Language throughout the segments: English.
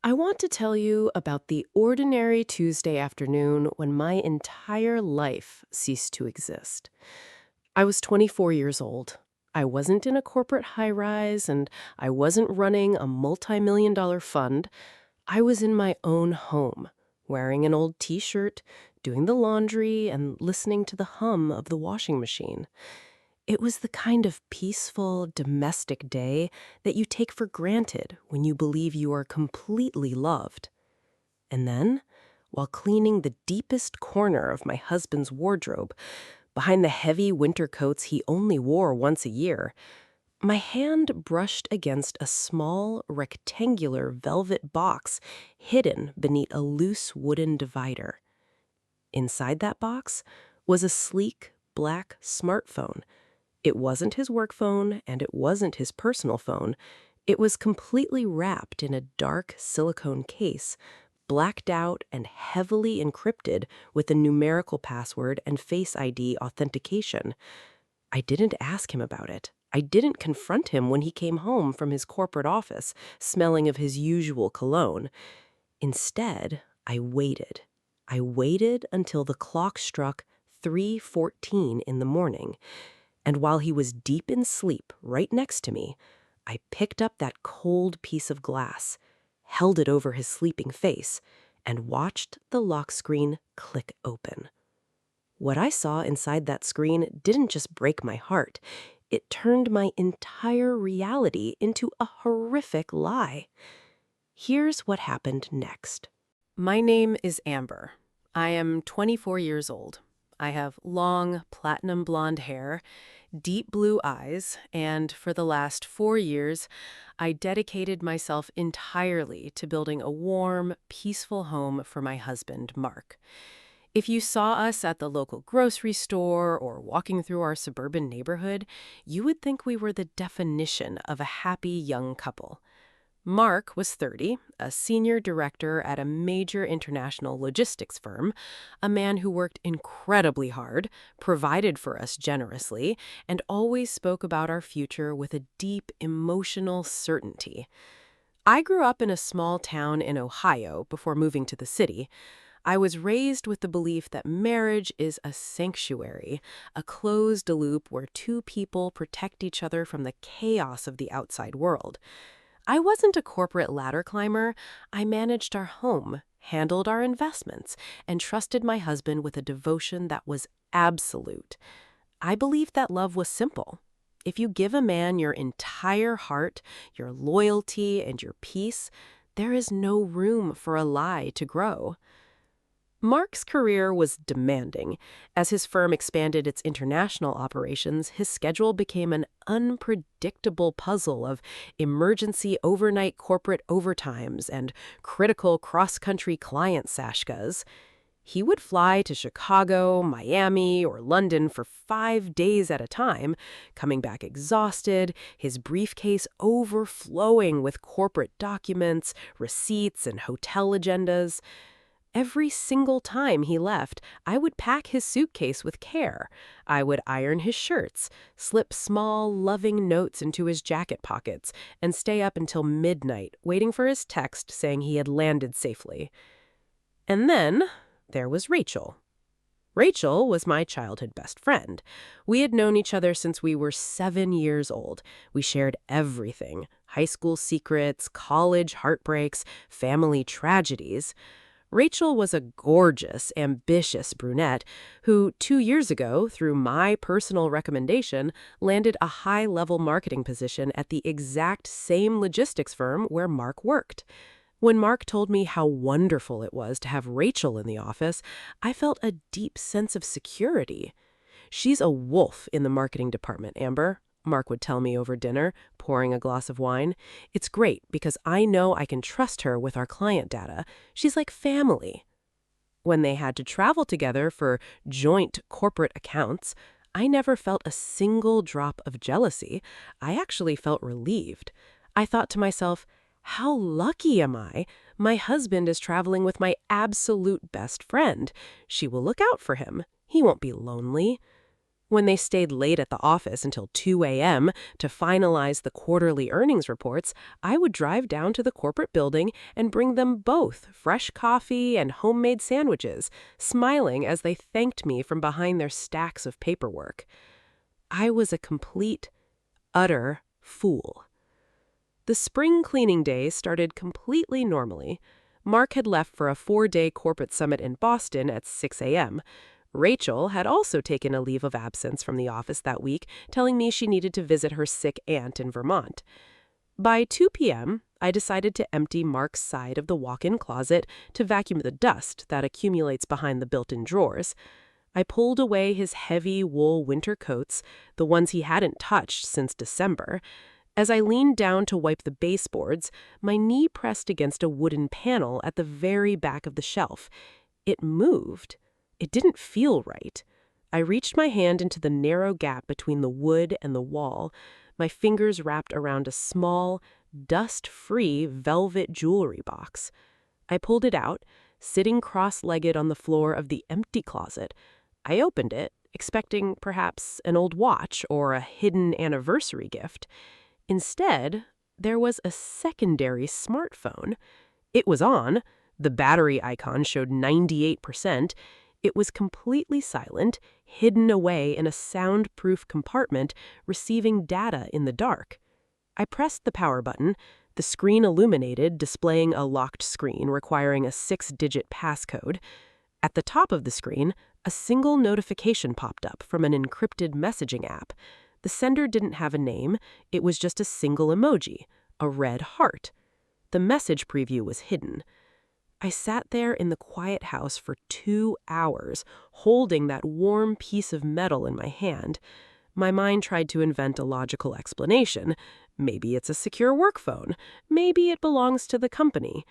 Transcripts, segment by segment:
I want to tell you about the ordinary Tuesday afternoon when my entire life ceased to exist. I was 24 years old. I wasn't in a corporate high rise and I wasn't running a multi-million-dollar fund. I was in my own home, wearing an old t shirt, doing the laundry, and listening to the hum of the washing machine. It was the kind of peaceful, domestic day that you take for granted when you believe you are completely loved. And then, while cleaning the deepest corner of my husband's wardrobe, behind the heavy winter coats he only wore once a year, my hand brushed against a small, rectangular velvet box hidden beneath a loose wooden divider. Inside that box was a sleek, black smartphone. It wasn't his work phone, and it wasn't his personal phone. It was completely wrapped in a dark silicone case, blacked out and heavily encrypted with a numerical password and Face ID authentication. I didn't ask him about it. I didn't confront him when he came home from his corporate office, smelling of his usual cologne. Instead, I waited. I waited until the clock struck 3:14 in the morning. And while he was deep in sleep right next to me, I picked up that cold piece of glass, held it over his sleeping face, and watched the lock screen click open. What I saw inside that screen didn't just break my heart, it turned my entire reality into a horrific lie. Here's what happened next. My name is Amber. I am 24 years old. I have long, platinum blonde hair, deep blue eyes, and for the last 4 years, I dedicated myself entirely to building a warm, peaceful home for my husband, Mark. If you saw us at the local grocery store or walking through our suburban neighborhood, you would think we were the definition of a happy young couple. Mark was 30, a senior director at a major international logistics firm, a man who worked incredibly hard, provided for us generously, and always spoke about our future with a deep emotional certainty. I grew up in a small town in Ohio before moving to the city. I was raised with the belief that marriage is a sanctuary, a closed loop where two people protect each other from the chaos of the outside world. I wasn't a corporate ladder climber. I managed our home, handled our investments, and trusted my husband with a devotion that was absolute. I believed that love was simple. If you give a man your entire heart, your loyalty, and your peace, there is no room for a lie to grow. Mark's career was demanding. As his firm expanded its international operations, his schedule became an unpredictable puzzle of emergency overnight corporate overtimes and critical cross-country client sashkas. He would fly to Chicago, Miami, or London for 5 days at a time, coming back exhausted, his briefcase overflowing with corporate documents, receipts, and hotel agendas. Every single time he left, I would pack his suitcase with care. I would iron his shirts, slip small, loving notes into his jacket pockets, and stay up until midnight waiting for his text saying he had landed safely. And then there was Rachel. Rachel was my childhood best friend. We had known each other since we were 7 years old. We shared everything: high school secrets, college heartbreaks, family tragedies. Rachel was a gorgeous, ambitious brunette who, 2 years ago, through my personal recommendation, landed a high-level marketing position at the exact same logistics firm where Mark worked. When Mark told me how wonderful it was to have Rachel in the office, I felt a deep sense of security. "She's a wolf in the marketing department, Amber," Mark would tell me over dinner, pouring a glass of wine. "It's great because I know I can trust her with our client data. She's like family." When they had to travel together for joint corporate accounts, I never felt a single drop of jealousy. I actually felt relieved. I thought to myself, how lucky am I? My husband is traveling with my absolute best friend. She will look out for him. He won't be lonely. When they stayed late at the office until 2 a.m. to finalize the quarterly earnings reports, I would drive down to the corporate building and bring them both fresh coffee and homemade sandwiches, smiling as they thanked me from behind their stacks of paperwork. I was a complete, utter fool. The spring cleaning day started completely normally. Mark had left for a 4-day corporate summit in Boston at 6 a.m. Rachel had also taken a leave of absence from the office that week, telling me she needed to visit her sick aunt in Vermont. By 2 p.m., I decided to empty Mark's side of the walk-in closet to vacuum the dust that accumulates behind the built-in drawers. I pulled away his heavy wool winter coats, the ones he hadn't touched since December. As I leaned down to wipe the baseboards, my knee pressed against a wooden panel at the very back of the shelf. It moved. It didn't feel right. I reached my hand into the narrow gap between the wood and the wall, my fingers wrapped around a small, dust-free velvet jewelry box. I pulled it out, sitting cross-legged on the floor of the empty closet. I opened it, expecting perhaps an old watch or a hidden anniversary gift. Instead, there was a secondary smartphone. It was on. The battery icon showed 98%. It was completely silent, hidden away in a soundproof compartment, receiving data in the dark. I pressed the power button. The screen illuminated, displaying a locked screen requiring a 6-digit passcode. At the top of the screen, a single notification popped up from an encrypted messaging app. The sender didn't have a name. It was just a single emoji, a red heart. The message preview was hidden. I sat there in the quiet house for 2 hours, holding that warm piece of metal in my hand. My mind tried to invent a logical explanation. Maybe it's a secure work phone. Maybe it belongs to the company.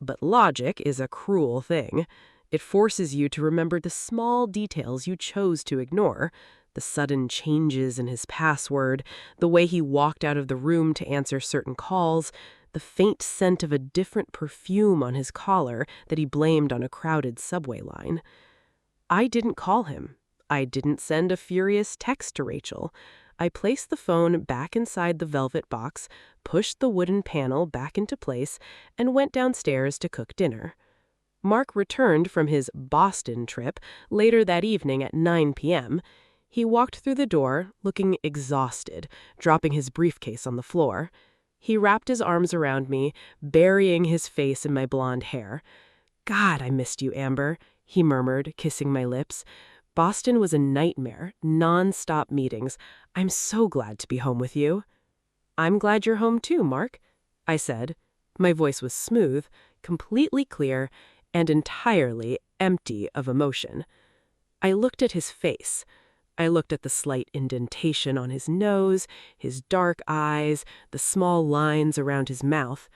But logic is a cruel thing. It forces you to remember the small details you chose to ignore. The sudden changes in his password, the way he walked out of the room to answer certain calls, the faint scent of a different perfume on his collar that he blamed on a crowded subway line. I didn't call him. I didn't send a furious text to Rachel. I placed the phone back inside the velvet box, pushed the wooden panel back into place, and went downstairs to cook dinner. Mark returned from his Boston trip later that evening at 9 p.m. He walked through the door, looking exhausted, dropping his briefcase on the floor. He wrapped his arms around me, burying his face in my blonde hair. "God, I missed you, Amber," he murmured, kissing my lips. "Boston was a nightmare, non-stop meetings. I'm so glad to be home with you." "I'm glad you're home too, Mark," I said. My voice was smooth, completely clear, and entirely empty of emotion. I looked at his face. I looked at the slight indentation on his nose, his dark eyes, the small lines around his mouth.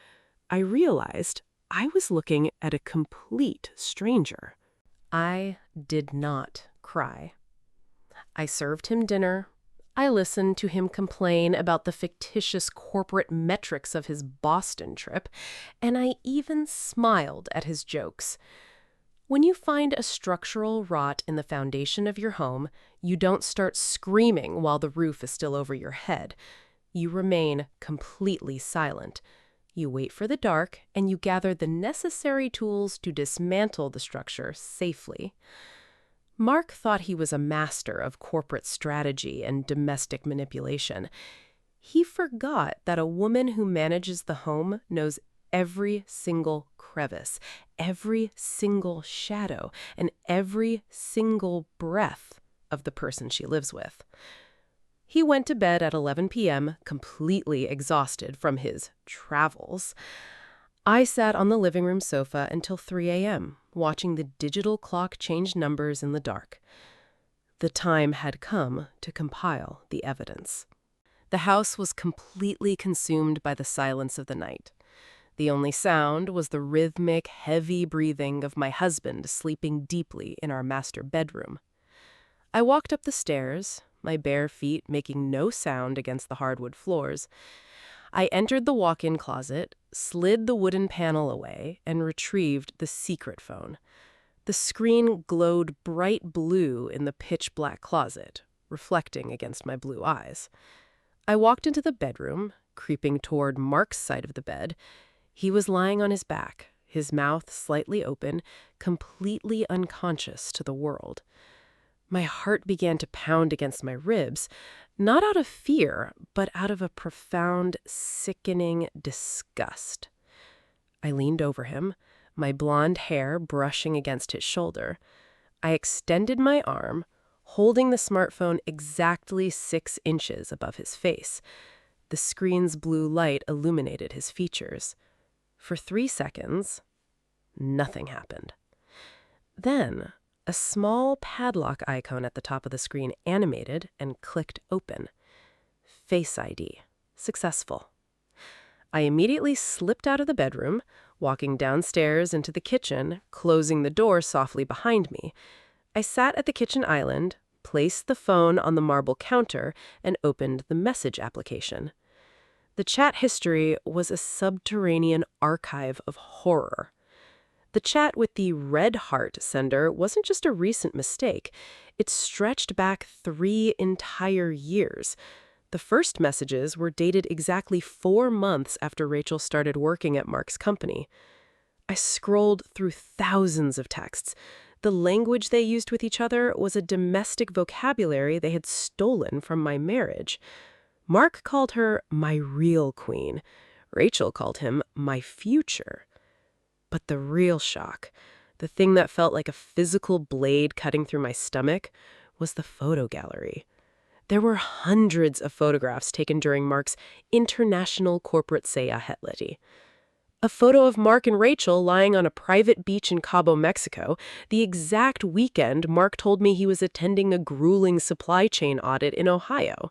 I realized I was looking at a complete stranger. I did not cry. I served him dinner. I listened to him complain about the fictitious corporate metrics of his Boston trip, and I even smiled at his jokes. When you find a structural rot in the foundation of your home, you don't start screaming while the roof is still over your head. You remain completely silent. You wait for the dark, and you gather the necessary tools to dismantle the structure safely. Mark thought he was a master of corporate strategy and domestic manipulation. He forgot that a woman who manages the home knows every single crevice, every single shadow, and every single breath of the person she lives with. He went to bed at 11 p.m., completely exhausted from his travels. I sat on the living room sofa until 3 a.m., watching the digital clock change numbers in the dark. The time had come to compile the evidence. The house was completely consumed by the silence of the night. The only sound was the rhythmic, heavy breathing of my husband sleeping deeply in our master bedroom. I walked up the stairs, my bare feet making no sound against the hardwood floors. I entered the walk-in closet, slid the wooden panel away, and retrieved the secret phone. The screen glowed bright blue in the pitch-black closet. reflecting against my blue eyes. I walked into the bedroom, creeping toward Mark's side of the bed. He was lying on his back, his mouth slightly open, completely unconscious to the world. My heart began to pound against my ribs, not out of fear, but out of a profound, sickening disgust. I leaned over him, my blonde hair brushing against his shoulder. I extended my arm, holding the smartphone exactly 6 inches above his face. The screen's blue light illuminated his features. For 3 seconds, nothing happened. Then, a small padlock icon at the top of the screen animated and clicked open. Face ID. Successful. I immediately slipped out of the bedroom, walking downstairs into the kitchen, closing the door softly behind me. I sat at the kitchen island, placed the phone on the marble counter, and opened the message application. The chat history was a subterranean archive of horror. The chat with the red heart sender wasn't just a recent mistake. It stretched back 3 entire years. The first messages were dated exactly 4 months after Rachel started working at Mark's company. I scrolled through thousands of texts. The language they used with each other was a domestic vocabulary they had stolen from my marriage. Mark called her my real queen. Rachel called him my future. But the real shock, the thing that felt like a physical blade cutting through my stomach, was the photo gallery. There were hundreds of photographs taken during Mark's international corporate Seyahatleti. A photo of Mark and Rachel lying on a private beach in Cabo, Mexico, the exact weekend Mark told me he was attending a grueling supply chain audit in Ohio.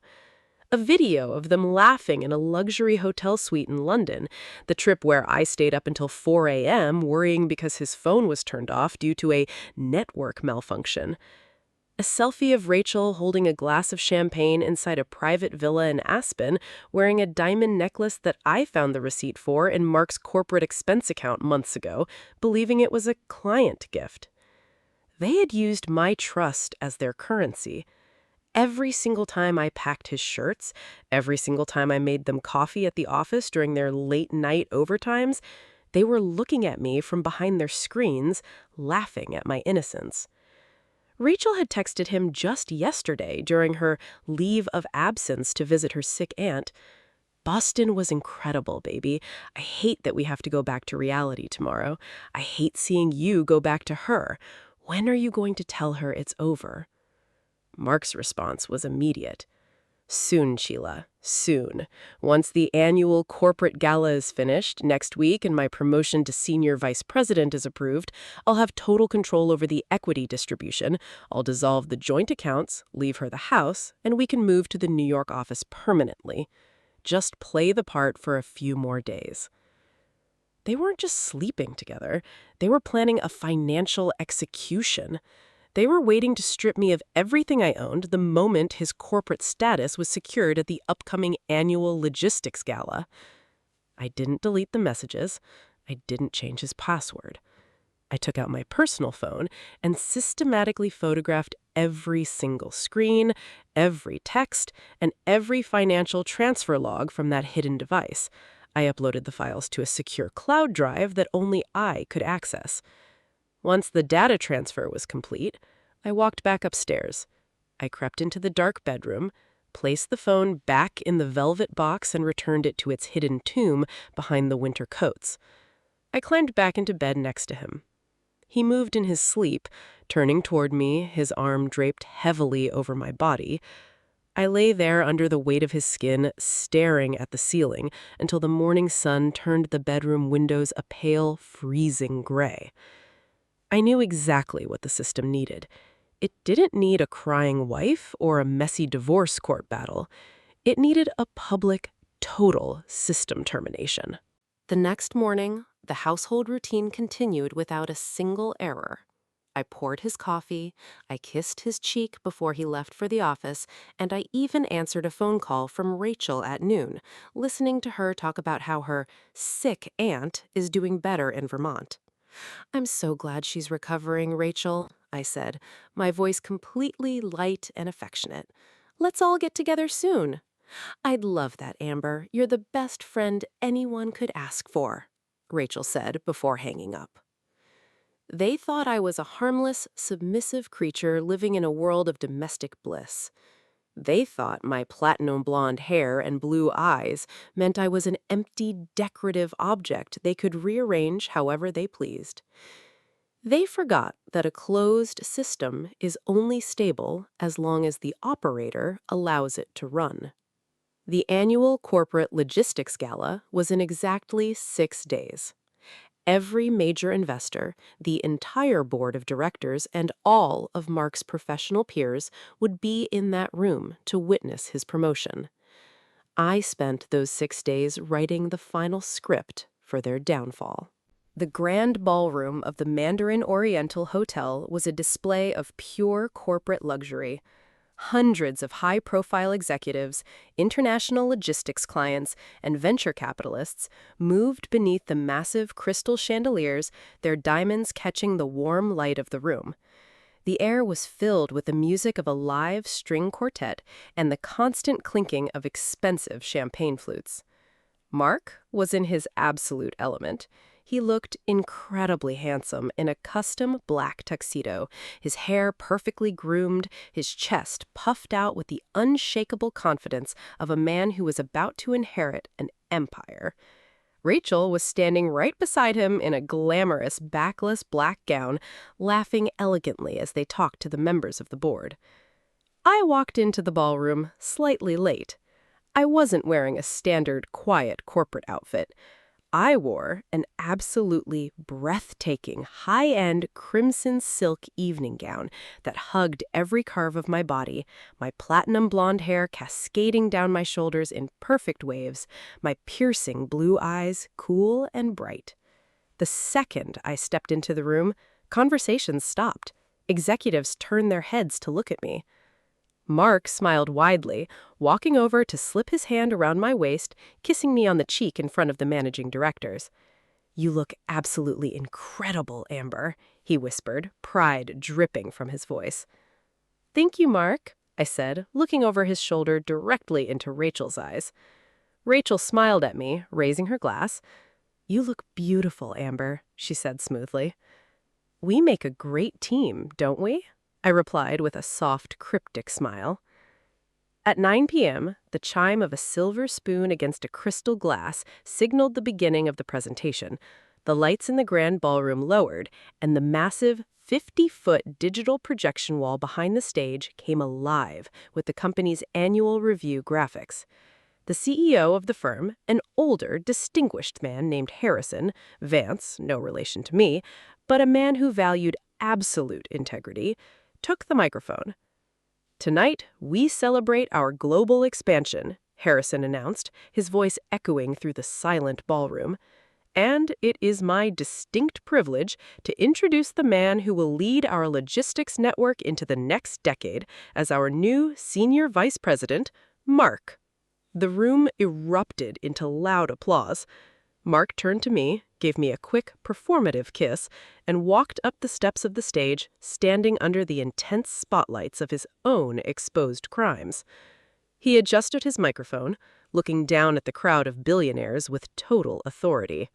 A video of them laughing in a luxury hotel suite in London, the trip where I stayed up until 4 a.m. worrying because his phone was turned off due to a network malfunction. A selfie of Rachel holding a glass of champagne inside a private villa in Aspen, wearing a diamond necklace that I found the receipt for in Mark's corporate expense account months ago, believing it was a client gift. They had used my trust as their currency. Every single time I packed his shirts, every single time I made them coffee at the office during their late-night overtimes, they were looking at me from behind their screens, laughing at my innocence. Rachel had texted him just yesterday during her leave of absence to visit her sick aunt. "Boston was incredible, baby. I hate that we have to go back to reality tomorrow. I hate seeing you go back to her. When are you going to tell her it's over?" Mark's response was immediate. "Soon, Sheila, soon. Once the annual corporate gala is finished next week and my promotion to senior vice president is approved, I'll have total control over the equity distribution. I'll dissolve the joint accounts, leave her the house, and we can move to the New York office permanently. Just play the part for a few more days." They weren't just sleeping together. They were planning a financial execution. They were waiting to strip me of everything I owned the moment his corporate status was secured at the upcoming annual logistics gala. I didn't delete the messages. I didn't change his password. I took out my personal phone and systematically photographed every single screen, every text, and every financial transfer log from that hidden device. I uploaded the files to a secure cloud drive that only I could access. Once the data transfer was complete, I walked back upstairs. I crept into the dark bedroom, placed the phone back in the velvet box and returned it to its hidden tomb behind the winter coats. I climbed back into bed next to him. He moved in his sleep, turning toward me, his arm draped heavily over my body. I lay there under the weight of his skin, staring at the ceiling until the morning sun turned the bedroom windows a pale, freezing gray. I knew exactly what the system needed. It didn't need a crying wife or a messy divorce court battle. It needed a public, total system termination. The next morning, the household routine continued without a single error. I poured his coffee, I kissed his cheek before he left for the office, and I even answered a phone call from Rachel at noon, listening to her talk about how her sick aunt is doing better in Vermont. "I'm so glad she's recovering, Rachel," I said, my voice completely light and affectionate. "Let's all get together soon." "I'd love that, Amber. You're the best friend anyone could ask for," Rachel said before hanging up. They thought I was a harmless, submissive creature living in a world of domestic bliss. They thought my platinum blonde hair and blue eyes meant I was an empty, decorative object they could rearrange however they pleased. They forgot that a closed system is only stable as long as the operator allows it to run. The annual corporate logistics gala was in exactly 6 days. Every major investor, the entire board of directors, and all of Mark's professional peers would be in that room to witness his promotion. I spent those 6 days writing the final script for their downfall. The grand ballroom of the Mandarin Oriental Hotel was a display of pure corporate luxury. Hundreds of high-profile executives, international logistics clients, and venture capitalists moved beneath the massive crystal chandeliers, their diamonds catching the warm light of the room. The air was filled with the music of a live string quartet and the constant clinking of expensive champagne flutes. Mark was in his absolute element. He looked incredibly handsome in a custom black tuxedo, his hair perfectly groomed, his chest puffed out with the unshakable confidence of a man who was about to inherit an empire. Rachel was standing right beside him in a glamorous backless black gown, laughing elegantly as they talked to the members of the board. I walked into the ballroom slightly late. I wasn't wearing a standard, quiet corporate outfit. I wore an absolutely breathtaking, high-end crimson silk evening gown that hugged every curve of my body, my platinum blonde hair cascading down my shoulders in perfect waves, my piercing blue eyes cool and bright. The second I stepped into the room, conversations stopped. Executives turned their heads to look at me. Mark smiled widely, walking over to slip his hand around my waist, kissing me on the cheek in front of the managing directors. "You look absolutely incredible, Amber," he whispered, pride dripping from his voice. "Thank you, Mark," I said, looking over his shoulder directly into Rachel's eyes. Rachel smiled at me, raising her glass. "You look beautiful, Amber," she said smoothly. "We make a great team, don't we?" I replied with a soft, cryptic smile. At 9 p.m., the chime of a silver spoon against a crystal glass signaled the beginning of the presentation. The lights in the grand ballroom lowered, and the massive 50-foot digital projection wall behind the stage came alive with the company's annual review graphics. The CEO of the firm, an older, distinguished man named Harrison, Vance, no relation to me, but a man who valued absolute integrity, took the microphone. "Tonight, we celebrate our global expansion," Harrison announced, his voice echoing through the silent ballroom. "And it is my distinct privilege to introduce the man who will lead our logistics network into the next decade as our new senior vice president, Mark." The room erupted into loud applause. Mark turned to me, gave me a quick, performative kiss, and walked up the steps of the stage, standing under the intense spotlights of his own exposed crimes. He adjusted his microphone, looking down at the crowd of billionaires with total authority.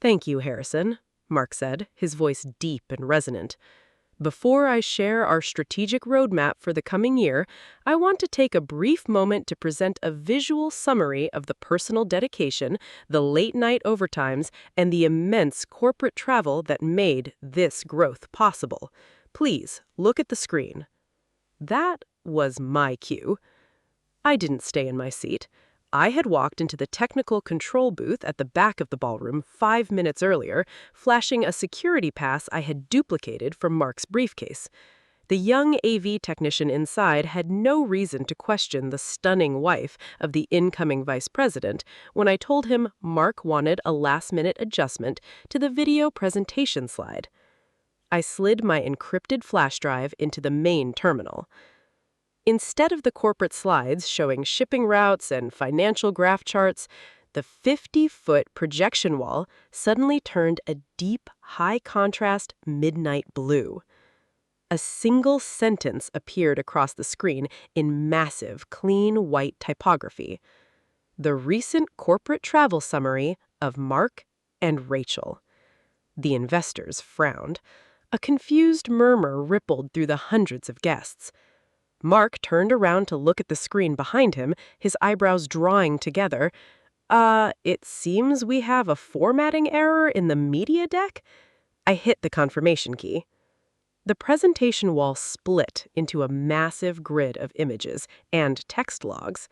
"Thank you, Harrison," Mark said, his voice deep and resonant. "Before I share our strategic roadmap for the coming year, I want to take a brief moment to present a visual summary of the personal dedication, the late-night overtimes, and the immense corporate travel that made this growth possible. Please, look at the screen." That was my cue. I didn't stay in my seat. I had walked into the technical control booth at the back of the ballroom 5 minutes earlier, flashing a security pass I had duplicated from Mark's briefcase. The young AV technician inside had no reason to question the stunning wife of the incoming vice president when I told him Mark wanted a last-minute adjustment to the video presentation slide. I slid my encrypted flash drive into the main terminal. Instead of the corporate slides showing shipping routes and financial graph charts, the 50-foot projection wall suddenly turned a deep, high-contrast midnight blue. A single sentence appeared across the screen in massive, clean white typography. The recent corporate travel summary of Mark and Rachel. The investors frowned. A confused murmur rippled through the hundreds of guests. Mark turned around to look at the screen behind him, his eyebrows drawing together. It seems we have a formatting error in the media deck?" I hit the confirmation key. The presentation wall split into a massive grid of images and text logs.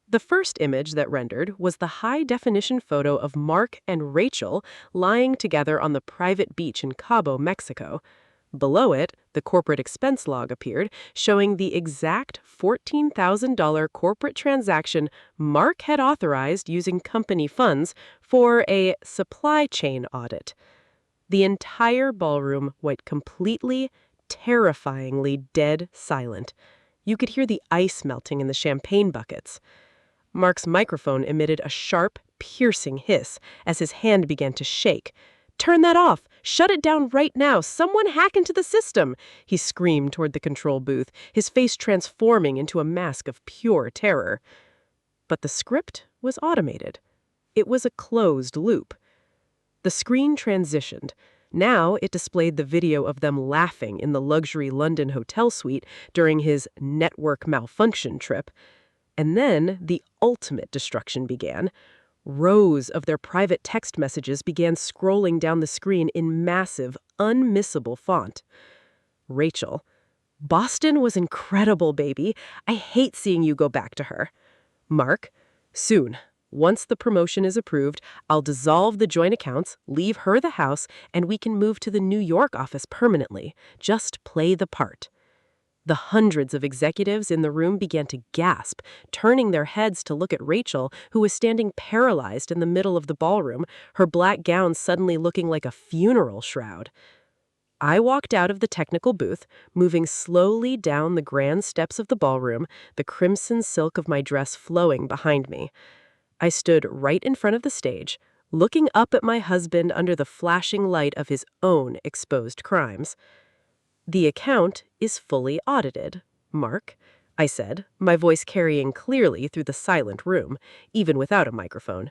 The first image that rendered was the high-definition photo of Mark and Rachel lying together on the private beach in Cabo, Mexico. Below it, the corporate expense log appeared, showing the exact $14,000 corporate transaction Mark had authorized using company funds for a supply chain audit. The entire ballroom went completely, terrifyingly dead silent. You could hear the ice melting in the champagne buckets. Mark's microphone emitted a sharp, piercing hiss as his hand began to shake. "Turn that off! Shut it down right now! Someone hack into the system!" he screamed toward the control booth, his face transforming into a mask of pure terror. But the script was automated. It was a closed loop. The screen transitioned. Now it displayed the video of them laughing in the luxury London hotel suite during his network malfunction trip. And then the ultimate destruction began. Rows of their private text messages began scrolling down the screen in massive, unmissable font. Rachel: "Boston was incredible, baby. I hate seeing you go back to her." Mark: "Soon. Once the promotion is approved, I'll dissolve the joint accounts, leave her the house, and we can move to the New York office permanently. Just play the part." The hundreds of executives in the room began to gasp, turning their heads to look at Rachel, who was standing paralyzed in the middle of the ballroom, her black gown suddenly looking like a funeral shroud. I walked out of the technical booth, moving slowly down the grand steps of the ballroom, the crimson silk of my dress flowing behind me. I stood right in front of the stage, looking up at my husband under the flashing light of his own exposed crimes. "The account is fully audited, Mark," I said, my voice carrying clearly through the silent room, even without a microphone.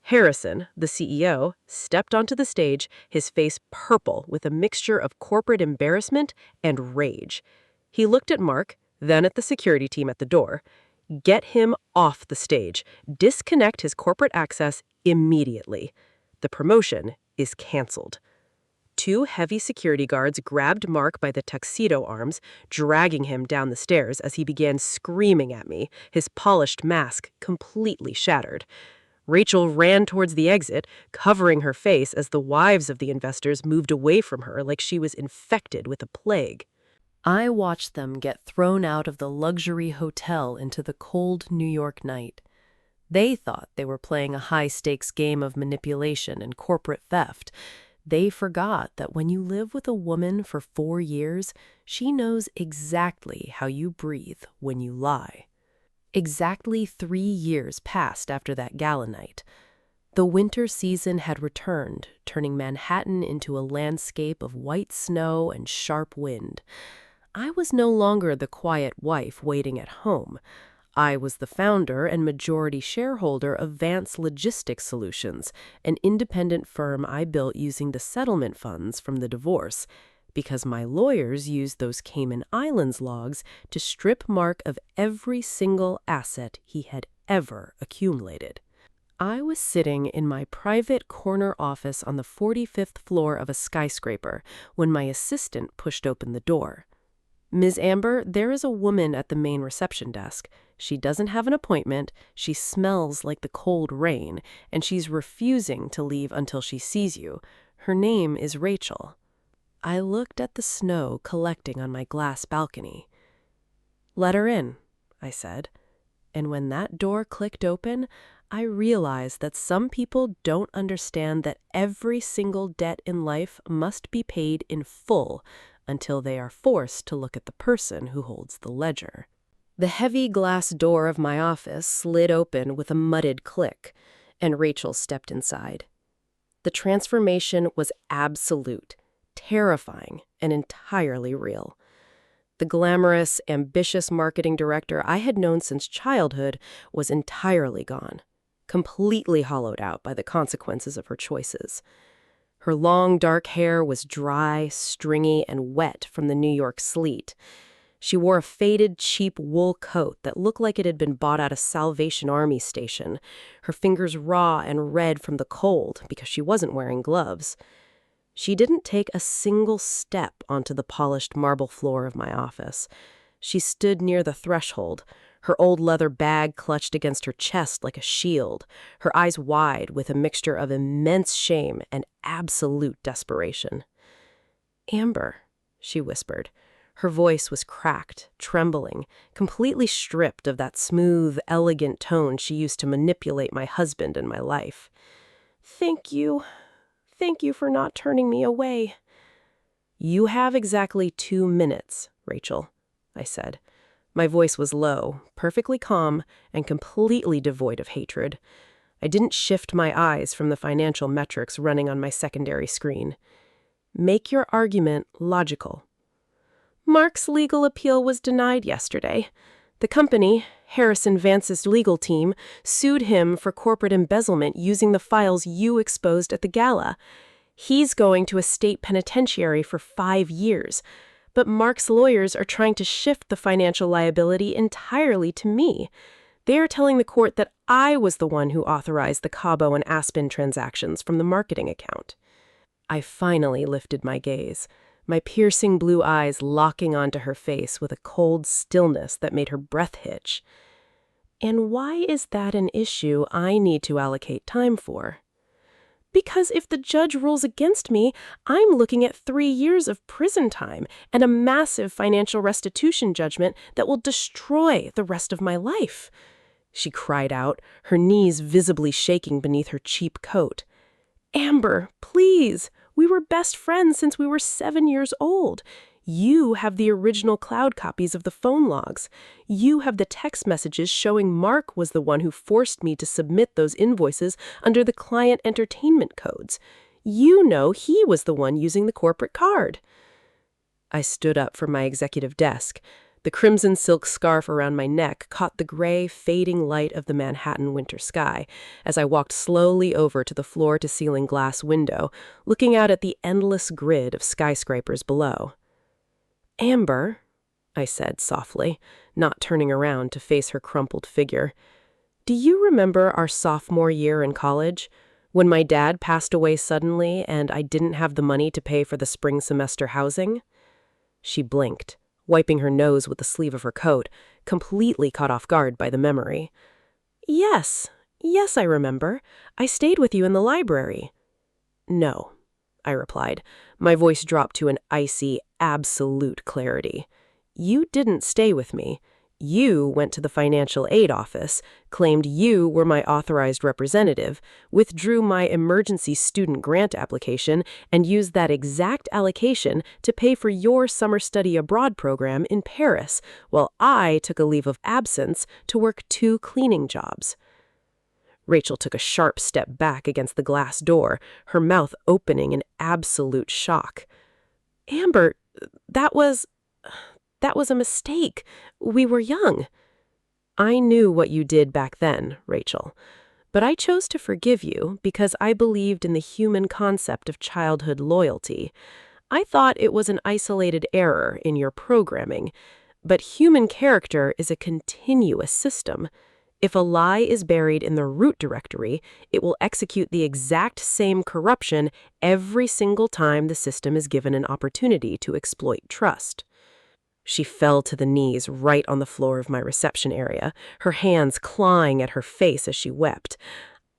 Harrison, the CEO, stepped onto the stage, his face purple with a mixture of corporate embarrassment and rage. He looked at Mark, then at the security team at the door. "Get him off the stage. Disconnect his corporate access immediately. The promotion is canceled." Two heavy security guards grabbed Mark by the tuxedo arms, dragging him down the stairs as he began screaming at me, his polished mask completely shattered. Rachel ran towards the exit, covering her face as the wives of the investors moved away from her like she was infected with a plague. I watched them get thrown out of the luxury hotel into the cold New York night. They thought they were playing a high-stakes game of manipulation and corporate theft. They forgot that when you live with a woman for 4 years, she knows exactly how you breathe when you lie. Exactly 3 years passed after that gala night. The winter season had returned, turning Manhattan into a landscape of white snow and sharp wind. I was no longer the quiet wife waiting at home. I was the founder and majority shareholder of Vance Logistics Solutions, an independent firm I built using the settlement funds from the divorce, because my lawyers used those Cayman Islands logs to strip Mark of every single asset he had ever accumulated. I was sitting in my private corner office on the 45th floor of a skyscraper when my assistant pushed open the door. "Ms. Amber, there is a woman at the main reception desk. She doesn't have an appointment, she smells like the cold rain, and she's refusing to leave until she sees you. Her name is Rachel." I looked at the snow collecting on my glass balcony. "Let her in," I said. And when that door clicked open, I realized that some people don't understand that every single debt in life must be paid in full until they are forced to look at the person who holds the ledger. The heavy glass door of my office slid open with a mudded click, and Rachel stepped inside. The transformation was absolute. Terrifying and entirely real. The glamorous, ambitious marketing director I had known since childhood was entirely gone, completely hollowed out by the consequences of her choices. Her long, dark hair was dry, stringy, and wet from the New York sleet. She wore a faded, cheap wool coat that looked like it had been bought at a Salvation Army station, her fingers raw and red from the cold because she wasn't wearing gloves. She didn't take a single step onto the polished marble floor of my office. She stood near the threshold, her old leather bag clutched against her chest like a shield, her eyes wide with a mixture of immense shame and absolute desperation. "Amber," she whispered. Her voice was cracked, trembling, completely stripped of that smooth, elegant tone she used to manipulate my husband and my life. "Thank you. Thank you for not turning me away." "You have exactly 2 minutes, Rachel," I said. My voice was low, perfectly calm, and completely devoid of hatred. I didn't shift my eyes from the financial metrics running on my secondary screen. "Make your argument logical." "Mark's legal appeal was denied yesterday. The company, Harrison Vance's legal team, sued him for corporate embezzlement using the files you exposed at the gala. He's going to a state penitentiary for 5 years, but Mark's lawyers are trying to shift the financial liability entirely to me. They are telling the court that I was the one who authorized the Cabo and Aspen transactions from the marketing account." I finally lifted my gaze, my piercing blue eyes locking onto her face with a cold stillness that made her breath hitch. "And why is that an issue I need to allocate time for?" "Because if the judge rules against me, I'm looking at 3 years of prison time and a massive financial restitution judgment that will destroy the rest of my life," she cried out, her knees visibly shaking beneath her cheap coat. "Amber, please. We were best friends since we were 7 years old. You have the original cloud copies of the phone logs. You have the text messages showing Mark was the one who forced me to submit those invoices under the client entertainment codes. You know he was the one using the corporate card." I stood up from my executive desk. The crimson silk scarf around my neck caught the gray, fading light of the Manhattan winter sky as I walked slowly over to the floor-to-ceiling glass window, looking out at the endless grid of skyscrapers below. "Amber," I said softly, not turning around to face her crumpled figure, "do you remember our sophomore year in college, when my dad passed away suddenly and I didn't have the money to pay for the spring semester housing?" She blinked, wiping her nose with the sleeve of her coat, completely caught off guard by the memory. Yes, I remember. I stayed with you in the library." "No," I replied. My voice dropped to an icy, absolute clarity. "You didn't stay with me. You went to the financial aid office, claimed you were my authorized representative, withdrew my emergency student grant application, and used that exact allocation to pay for your summer study abroad program in Paris, while I took a leave of absence to work 2 cleaning jobs." Rachel took a sharp step back against the glass door, her mouth opening in absolute shock. "Amber, that was a mistake. We were young." "I knew what you did back then, Rachel. But I chose to forgive you because I believed in the human concept of childhood loyalty. I thought it was an isolated error in your programming. But human character is a continuous system. If a lie is buried in the root directory, it will execute the exact same corruption every single time the system is given an opportunity to exploit trust." She fell to the knees right on the floor of my reception area, her hands clawing at her face as she wept.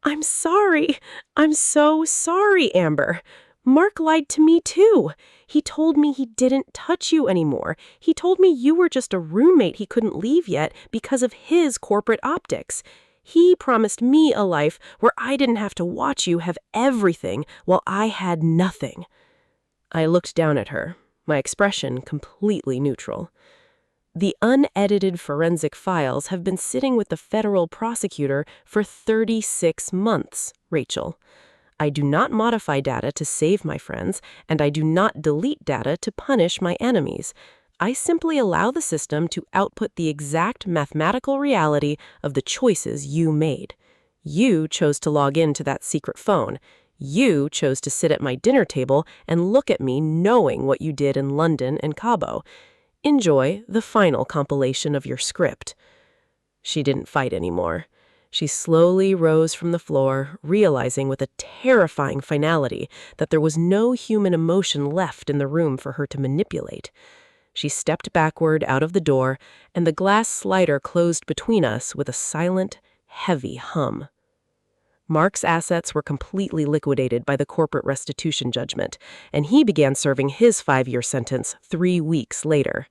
"I'm sorry. I'm so sorry, Amber. Mark lied to me too. He told me he didn't touch you anymore. He told me you were just a roommate he couldn't leave yet because of his corporate optics. He promised me a life where I didn't have to watch you have everything while I had nothing." I looked down at her, my expression completely neutral. "The unedited forensic files have been sitting with the federal prosecutor for 36 months, Rachel. I do not modify data to save my friends, and I do not delete data to punish my enemies. I simply allow the system to output the exact mathematical reality of the choices you made. You chose to log in to that secret phone. You chose to sit at my dinner table and look at me knowing what you did in London and Cabo. Enjoy the final compilation of your script. She didn't fight anymore. She slowly rose from the floor, realizing with a terrifying finality that there was no human emotion left in the room for her to manipulate. She stepped backward out of the door, and the glass slider closed between us with a silent, heavy hum. Mark's assets were completely liquidated by the corporate restitution judgment, and he began serving his 5-year sentence 3 weeks later.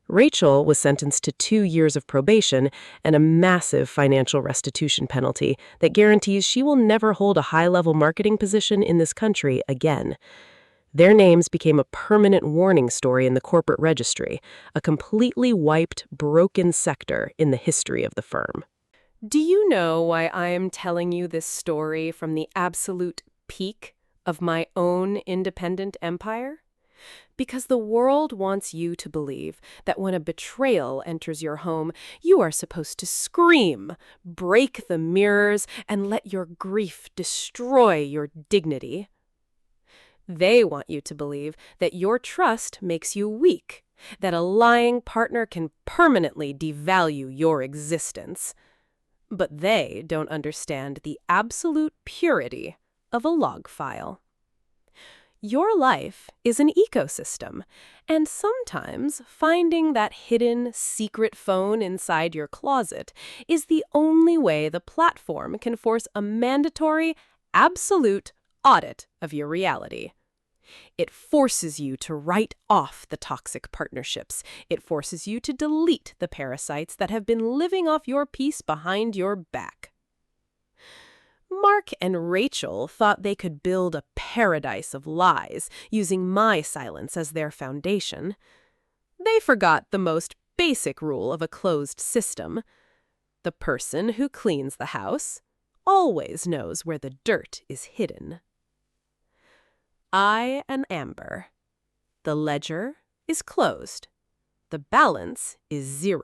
Rachel was sentenced to 2 years of probation and a massive financial restitution penalty that guarantees she will never hold a high-level marketing position in this country again. Their names became a permanent warning story in the corporate registry, a completely wiped, broken sector in the history of the firm. Do you know why I am telling you this story from the absolute peak of my own independent empire? Because the world wants you to believe that when a betrayal enters your home, you are supposed to scream, break the mirrors, and let your grief destroy your dignity. They want you to believe that your trust makes you weak, that a lying partner can permanently devalue your existence. But they don't understand the absolute purity of a log file. Your life is an ecosystem, and sometimes finding that hidden, secret phone inside your closet is the only way the platform can force a mandatory, absolute audit of your reality. It forces you to write off the toxic partnerships. It forces you to delete the parasites that have been living off your peace behind your back. Mark and Rachel thought they could build a paradise of lies using my silence as their foundation. They forgot the most basic rule of a closed system. The person who cleans the house always knows where the dirt is hidden. I am Amber. The ledger is closed. The balance is 0.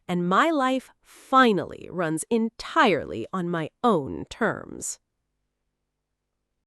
And my life finally runs entirely on my own terms.